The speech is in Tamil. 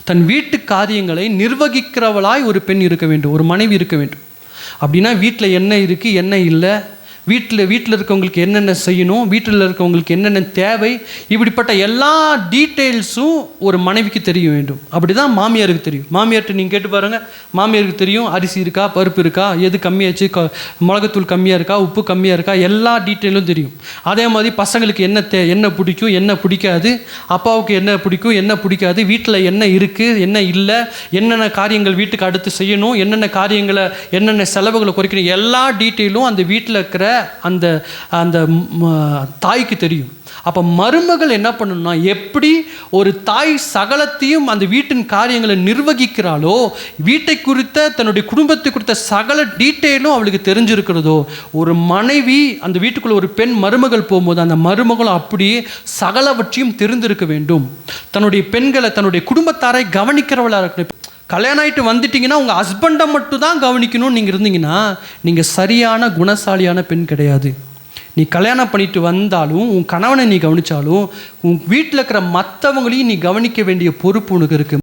தன் வீட்டு காரியங்களை நிர்வகிக்கிறவளாய் ஒரு பெண் இருக்க வேண்டும், ஒரு மனைவி இருக்க வேண்டும். அப்படின்னா வீட்டில் என்ன இருக்குது என்ன இல்லை, வீட்டில் இருக்கவங்களுக்கு என்னென்ன செய்யணும், வீட்டில் இருக்கவங்களுக்கு என்னென்ன தேவை, இப்படிப்பட்ட எல்லா டீட்டெயில்ஸும் ஒரு மனைவிக்கு தெரிய வேண்டும். அப்படி தான் மாமியாருக்கு தெரியும். மாமியார்கிட்ட நீங்கள் கேட்டு பாருங்கள், மாமியாருக்கு தெரியும் அரிசி இருக்கா, பருப்பு இருக்கா, எது கம்மியாச்சு, மிளகுத்தூள் கம்மியாக இருக்கா, உப்பு கம்மியாக இருக்கா, எல்லா டீட்டெயிலும் தெரியும். அதே மாதிரி பசங்களுக்கு என்ன பிடிக்கும் என்ன பிடிக்காது, அப்பாவுக்கு என்ன பிடிக்கும் என்ன பிடிக்காது, வீட்டில் என்ன இருக்குது என்ன இல்லை, என்னென்ன காரியங்கள் வீட்டுக்கு அடுத்து செய்யணும், என்னென்ன காரியங்களை என்னென்ன செலவுகளை குறைக்கணும், எல்லா டீட்டெயிலும் அந்த வீட்டில் இருக்கிற அந்த அந்த தாய்க்கு தெரியும். அப்போ மருமகள் என்ன பண்ணணும்னா, எப்படி ஒரு தாய் சகலத்தையும் அந்த வீட்டின் காரியங்களை நிர்வகிக்கிறாளோ, வீட்டை குறித்த தன்னுடைய குடும்பத்தை குறித்த சகல டீட்டெயிலும் அவளுக்கு தெரிஞ்சிருக்கிறதோ, ஒரு மனைவி அந்த வீட்டுக்குள்ள ஒரு பெண் மருமகள் போகும்போது அந்த மருமகளும் அப்படியே சகலவற்றையும் தெரிந்திருக்க வேண்டும். தன்னுடைய பெண்களை தன்னுடைய குடும்பத்தாரை கவனிக்கிறவளாக இருக்கணும். கல்யாணம் ஆகிட்டு வந்துட்டிங்கன்னா உங்கள் ஹஸ்பண்டை மட்டும் தான் கவனிக்கணும்னு நீங்கள் இருந்தீங்கன்னா நீங்கள் சரியான குணசாலியான பெண் கிடையாது. நீ கல்யாணம் பண்ணிட்டு வந்தாலும் உன் கணவனை நீ கவனித்தாலும் உன் வீட்டில் இருக்கிற மற்றவங்களையும் நீ கவனிக்க வேண்டிய பொறுப்பு உனக்கு இருக்குது.